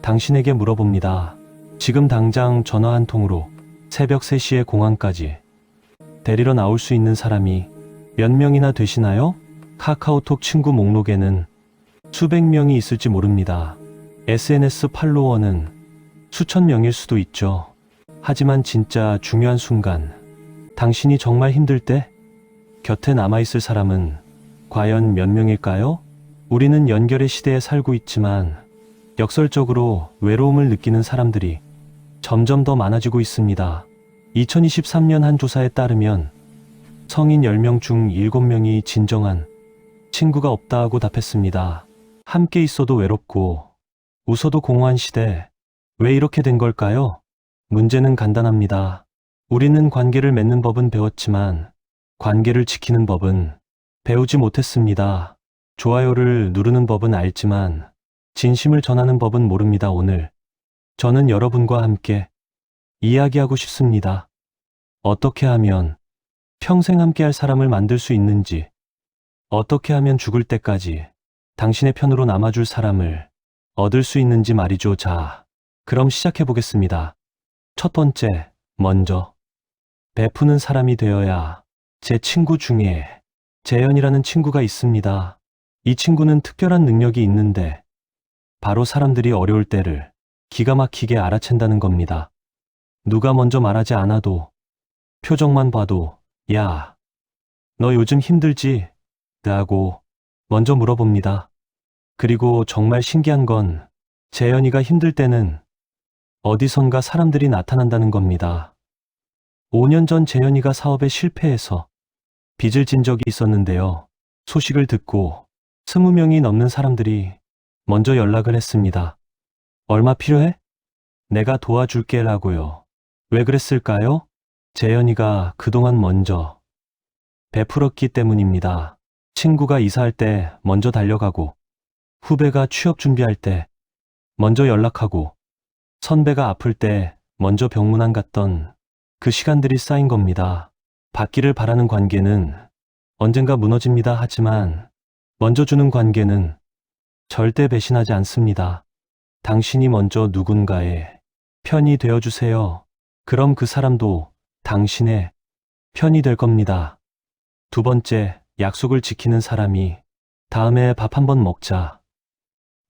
당신에게 물어봅니다. 지금 당장 전화 한 통으로 새벽 3시에 공항까지 데리러 나올 수 있는 사람이 몇 명이나 되시나요? 카카오톡 친구 목록에는 수백 명이 있을지 모릅니다. SNS 팔로워는 수천 명일 수도 있죠. 하지만 진짜 중요한 순간, 당신이 정말 힘들 때 곁에 남아있을 사람은 과연 몇 명일까요? 우리는 연결의 시대에 살고 있지만 역설적으로 외로움을 느끼는 사람들이 점점 더 많아지고 있습니다. 2023년 한 조사에 따르면 성인 10명 중 7명이 진정한 친구가 없다고 답했습니다. 함께 있어도 외롭고 웃어도 공허한 시대, 왜 이렇게 된 걸까요? 문제는 간단합니다. 우리는 관계를 맺는 법은 배웠지만 관계를 지키는 법은 배우지 못했습니다. 좋아요를 누르는 법은 알지만 진심을 전하는 법은 모릅니다. 오늘 저는 여러분과 함께 이야기하고 싶습니다. 어떻게 하면 평생 함께할 사람을 만들 수 있는지, 어떻게 하면 죽을 때까지 당신의 편으로 남아줄 사람을 얻을 수 있는지 말이죠. 자, 그럼 시작해 보겠습니다. 첫 번째, 먼저 베푸는 사람이 되어야. 제 친구 중에 재현이라는 친구가 있습니다. 이 친구는 특별한 능력이 있는데 바로 사람들이 어려울 때를 기가 막히게 알아챈다는 겁니다. 누가 먼저 말하지 않아도 표정만 봐도 야, 너 요즘 힘들지? 라고 먼저 물어봅니다. 그리고 정말 신기한 건 재현이가 힘들 때는 어디선가 사람들이 나타난다는 겁니다. 5년 전 재현이가 사업에 실패해서 빚을 진 적이 있었는데요. 소식을 듣고 20명이 넘는 사람들이 먼저 연락을 했습니다. 얼마 필요해? 내가 도와줄게 라고요. 왜 그랬을까요? 재현이가 그동안 먼저 베풀었기 때문입니다. 친구가 이사할 때 먼저 달려가고, 후배가 취업 준비할 때 먼저 연락하고, 선배가 아플 때 먼저 병문안 갔던 그 시간들이 쌓인 겁니다. 받기를 바라는 관계는 언젠가 무너집니다. 하지만 먼저 주는 관계는 절대 배신하지 않습니다. 당신이 먼저 누군가의 편이 되어주세요. 그럼 그 사람도 당신의 편이 될 겁니다. 두 번째, 약속을 지키는 사람이. 다음에 밥 한번 먹자.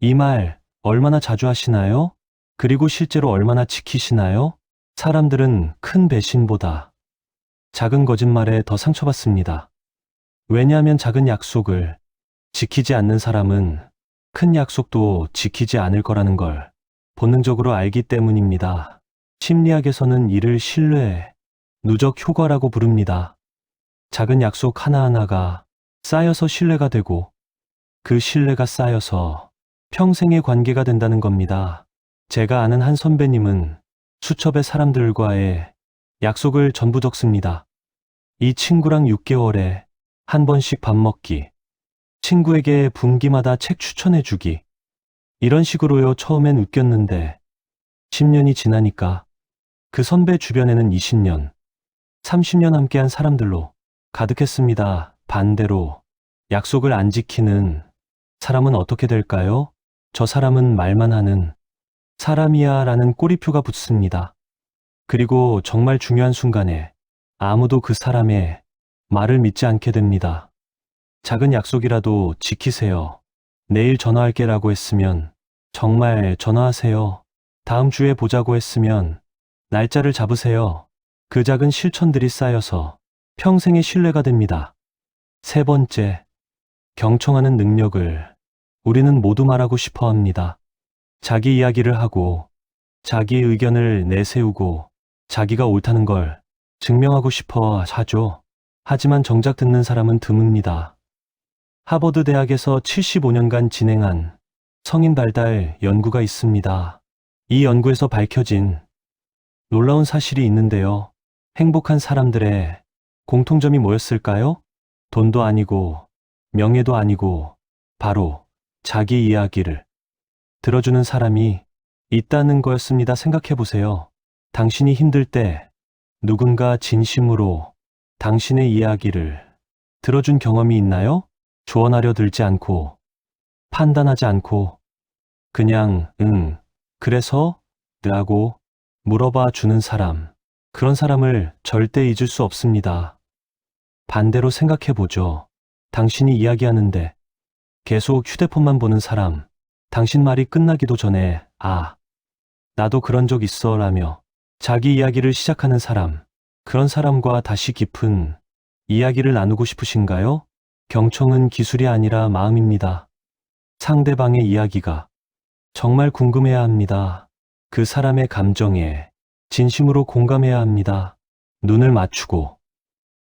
이 말 얼마나 자주 하시나요? 그리고 실제로 얼마나 지키시나요? 사람들은 큰 배신보다 작은 거짓말에 더 상처받습니다. 왜냐하면 작은 약속을 지키지 않는 사람은 큰 약속도 지키지 않을 거라는 걸 본능적으로 알기 때문입니다. 심리학에서는 이를 신뢰, 누적 효과라고 부릅니다. 작은 약속 하나하나가 쌓여서 신뢰가 되고, 그 신뢰가 쌓여서 평생의 관계가 된다는 겁니다. 제가 아는 한 선배님은 수첩의 사람들과의 약속을 전부 적습니다. 이 친구랑 6개월에 한 번씩 밥 먹기, 친구에게 분기마다 책 추천해주기, 이런 식으로요. 처음엔 웃겼는데 10년이 지나니까 그 선배 주변에는 20년, 30년 함께한 사람들로 가득했습니다. 반대로 약속을 안 지키는 사람은 어떻게 될까요? 저 사람은 말만 하는 사람이야 라는 꼬리표가 붙습니다. 그리고 정말 중요한 순간에 아무도 그 사람의 말을 믿지 않게 됩니다. 작은 약속이라도 지키세요. 내일 전화할게 라고 했으면 정말 전화하세요. 다음 주에 보자고 했으면 날짜를 잡으세요. 그 작은 실천들이 쌓여서 평생의 신뢰가 됩니다. 세 번째, 경청하는 능력을 우리는 모두 말하고 싶어 합니다. 자기 이야기를 하고, 자기 의견을 내세우고, 자기가 옳다는 걸 증명하고 싶어 하죠. 하지만 정작 듣는 사람은 드뭅니다. 하버드 대학에서 75년간 진행한 성인 발달 연구가 있습니다. 이 연구에서 밝혀진 놀라운 사실이 있는데요. 행복한 사람들의 공통점이 뭐였을까요? 돈도 아니고 명예도 아니고 바로 자기 이야기를 들어주는 사람이 있다는 거였습니다. 생각해보세요. 당신이 힘들 때 누군가 진심으로 당신의 이야기를 들어준 경험이 있나요? 조언하려 들지 않고, 판단하지 않고, 그냥 응 그래서? 라고 물어봐 주는 사람. 그런 사람을 절대 잊을 수 없습니다. 반대로 생각해보죠. 당신이 이야기하는데 계속 휴대폰만 보는 사람. 당신 말이 끝나기도 전에 아, 나도 그런 적 있어 라며 자기 이야기를 시작하는 사람. 그런 사람과 다시 깊은 이야기를 나누고 싶으신가요? 경청은 기술이 아니라 마음입니다. 상대방의 이야기가 정말 궁금해야 합니다. 그 사람의 감정에 진심으로 공감해야 합니다. 눈을 맞추고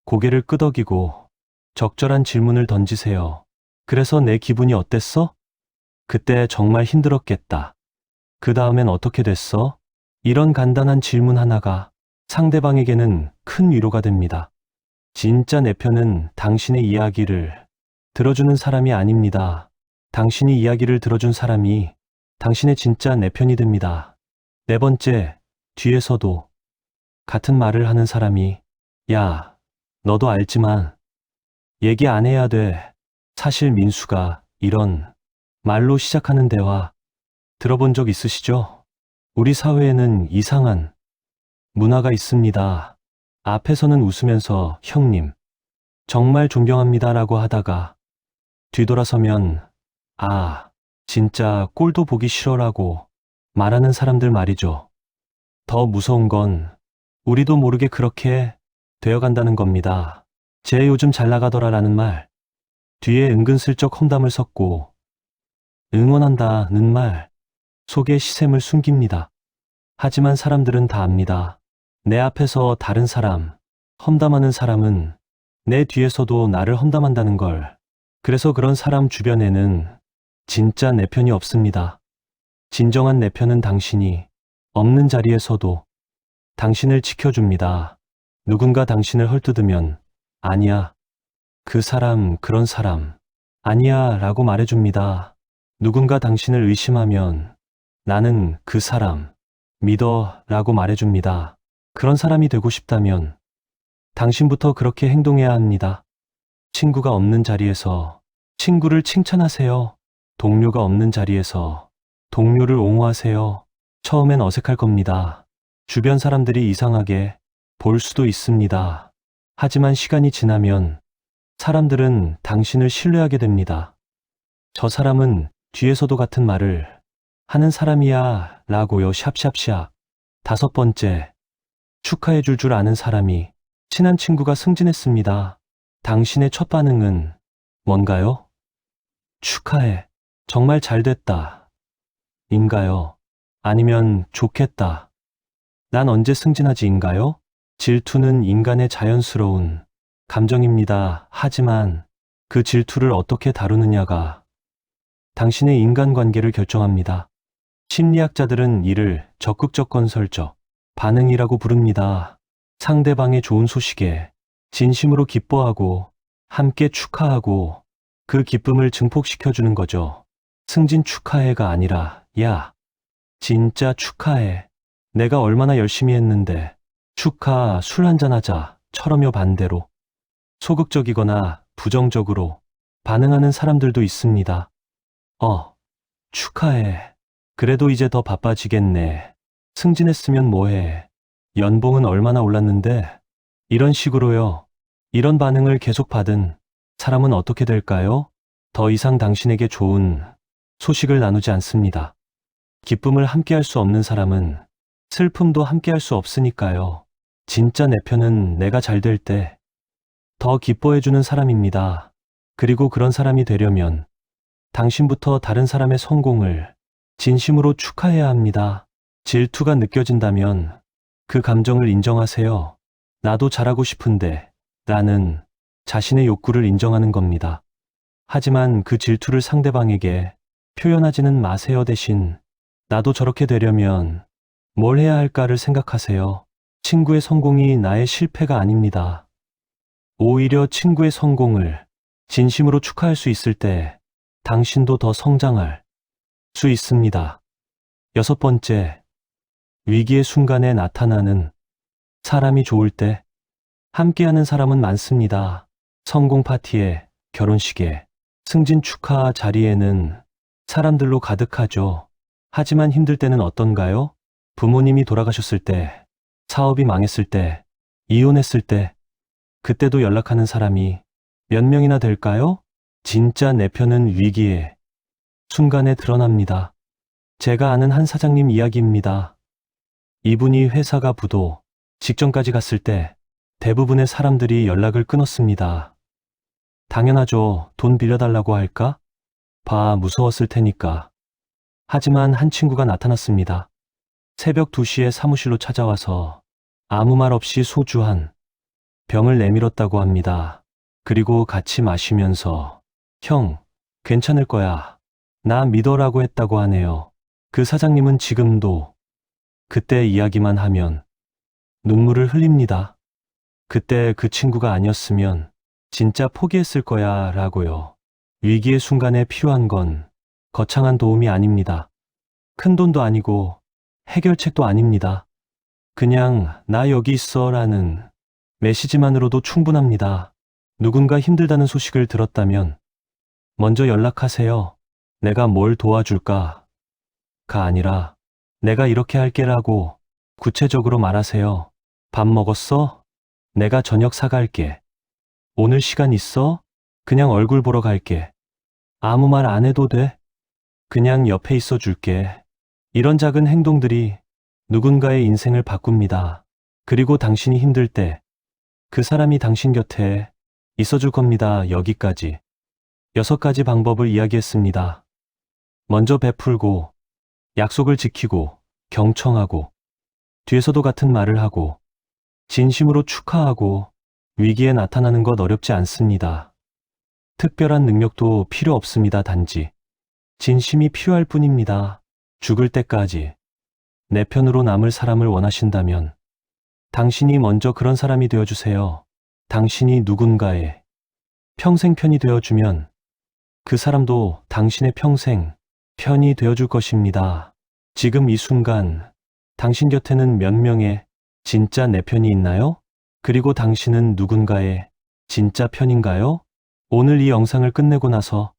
고개를 끄덕이고 적절한 질문을 던지세요. 그래서 내 기분이 어땠어? 그때 정말 힘들었겠다. 그 다음엔 어떻게 됐어? 이런 간단한 질문 하나가 상대방에게는 큰 위로가 됩니다. 진짜 내 편은 당신의 이야기를 들어주는 사람이 아닙니다. 당신이 이야기를 들어준 사람이 당신의 진짜 내 편이 됩니다. 네 번째, 뒤에서도 같은 말을 하는 사람이 야, 너도 알지만 얘기 안 해야 돼. 사실 민수가 이런 말로 시작하는 대화 들어본 적 있으시죠? 우리 사회에는 이상한 문화가 있습니다. 앞에서는 웃으면서 형님, 정말 존경합니다라고 하다가 뒤돌아서면 아, 진짜 꼴도 보기 싫어라고 말하는 사람들 말이죠. 더 무서운 건 우리도 모르게 그렇게 되어간다는 겁니다. 쟤 요즘 잘 나가더라라는 말, 뒤에 은근슬쩍 험담을 섞고 응원한다는 말 속에 시샘을 숨깁니다. 하지만 사람들은 다 압니다. 내 앞에서 다른 사람, 험담하는 사람은 내 뒤에서도 나를 험담한다는 걸. 그래서 그런 사람 주변에는 진짜 내 편이 없습니다. 진정한 내 편은 당신이 없는 자리에서도 당신을 지켜줍니다. 누군가 당신을 헐뜯으면 아니야, 그 사람, 그런 사람, 아니야 라고 말해줍니다. 누군가 당신을 의심하면 나는 그 사람, 믿어 라고 말해줍니다. 그런 사람이 되고 싶다면 당신부터 그렇게 행동해야 합니다. 친구가 없는 자리에서 친구를 칭찬하세요. 동료가 없는 자리에서 동료를 옹호하세요. 처음엔 어색할 겁니다. 주변 사람들이 이상하게 볼 수도 있습니다. 하지만 시간이 지나면 사람들은 당신을 신뢰하게 됩니다. 저 사람은 뒤에서도 같은 말을 하는 사람이야 라고요. 샵샵샵. 다섯 번째, 축하해 줄 아는 사람이 친한 친구가 승진했습니다. 당신의 첫 반응은 뭔가요? 축하해. 정말 잘 됐다. 인가요? 아니면 좋겠다. 난 언제 승진하지 인가요? 질투는 인간의 자연스러운 감정입니다. 하지만 그 질투를 어떻게 다루느냐가 당신의 인간관계를 결정합니다. 심리학자들은 이를 적극적 건설적 반응이라고 부릅니다. 상대방의 좋은 소식에 진심으로 기뻐하고 함께 축하하고 그 기쁨을 증폭시켜주는 거죠. 승진 축하해가 아니라 야, 진짜 축하해. 내가 얼마나 열심히 했는데 축하, 술 한잔하자 처럼요. 반대로 소극적이거나 부정적으로 반응하는 사람들도 있습니다. 축하해. 그래도 이제 더 바빠지겠네. 승진했으면 뭐해. 연봉은 얼마나 올랐는데. 이런 식으로요. 이런 반응을 계속 받은 사람은 어떻게 될까요? 더 이상 당신에게 좋은 소식을 나누지 않습니다. 기쁨을 함께할 수 없는 사람은 슬픔도 함께할 수 없으니까요. 진짜 내 편은 내가 잘 될 때 더 기뻐해주는 사람입니다. 그리고 그런 사람이 되려면 당신부터 다른 사람의 성공을 진심으로 축하해야 합니다. 질투가 느껴진다면 그 감정을 인정하세요. 나도 잘하고 싶은데 라는 자신의 욕구를 인정하는 겁니다. 하지만 그 질투를 상대방에게 표현하지는 마세요. 대신 나도 저렇게 되려면 뭘 해야 할까를 생각하세요. 친구의 성공이 나의 실패가 아닙니다. 오히려 친구의 성공을 진심으로 축하할 수 있을 때 당신도 더 성장할 수 있습니다. 여섯 번째, 위기의 순간에 나타나는 사람이 좋을 때 함께하는 사람은 많습니다. 성공 파티에, 결혼식에, 승진 축하 자리에는 사람들로 가득하죠. 하지만 힘들 때는 어떤가요? 부모님이 돌아가셨을 때, 사업이 망했을 때, 이혼했을 때, 그때도 연락하는 사람이 몇 명이나 될까요? 진짜 내 편은 위기에 순간에 드러납니다. 제가 아는 한 사장님 이야기입니다. 이분이 회사가 부도 직전까지 갔을 때 대부분의 사람들이 연락을 끊었습니다. 당연하죠. 돈 빌려달라고 할까? 무서웠을 테니까. 하지만 한 친구가 나타났습니다. 새벽 2시에 사무실로 찾아와서 아무 말 없이 소주 한 병을 내밀었다고 합니다. 그리고 같이 마시면서 형, 괜찮을 거야. 나 믿어라고 했다고 하네요. 그 사장님은 지금도 그때 이야기만 하면 눈물을 흘립니다. 그때 그 친구가 아니었으면 진짜 포기했을 거야 라고요. 위기의 순간에 필요한 건 거창한 도움이 아닙니다. 큰 돈도 아니고 해결책도 아닙니다. 그냥 나 여기 있어 라는 메시지만으로도 충분합니다. 누군가 힘들다는 소식을 들었다면 먼저 연락하세요. 내가 뭘 도와줄까? 가 아니라 내가 이렇게 할게라고 구체적으로 말하세요. 밥 먹었어? 내가 저녁 사갈게. 오늘 시간 있어? 그냥 얼굴 보러 갈게. 아무 말 안 해도 돼? 그냥 옆에 있어 줄게. 이런 작은 행동들이 누군가의 인생을 바꿉니다. 그리고 당신이 힘들 때 그 사람이 당신 곁에 있어줄 겁니다. 여기까지 6가지 방법을 이야기했습니다. 먼저 베풀고, 약속을 지키고, 경청하고, 뒤에서도 같은 말을 하고, 진심으로 축하하고, 위기에 나타나는 것 어렵지 않습니다. 특별한 능력도 필요 없습니다. 단지 진심이 필요할 뿐입니다. 죽을 때까지 내 편으로 남을 사람을 원하신다면 당신이 먼저 그런 사람이 되어주세요. 당신이 누군가의 평생 편이 되어주면 그 사람도 당신의 평생 편이 되어줄 것입니다. 지금 이 순간 당신 곁에는 몇 명의 진짜 내 편이 있나요? 그리고 당신은 누군가의 진짜 편인가요? 오늘 이 영상을 끝내고 나서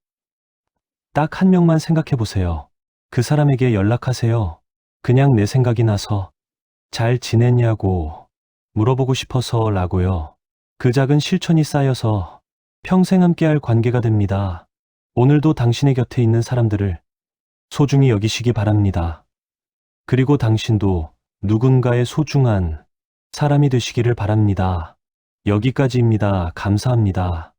딱 한 명만 생각해 보세요. 그 사람에게 연락하세요. 그냥 내 생각이 나서 잘 지냈냐고 물어보고 싶어서 라고요. 그 작은 실천이 쌓여서 평생 함께할 관계가 됩니다. 오늘도 당신의 곁에 있는 사람들을 소중히 여기시기 바랍니다. 그리고 당신도 누군가의 소중한 사람이 되시기를 바랍니다. 여기까지입니다. 감사합니다.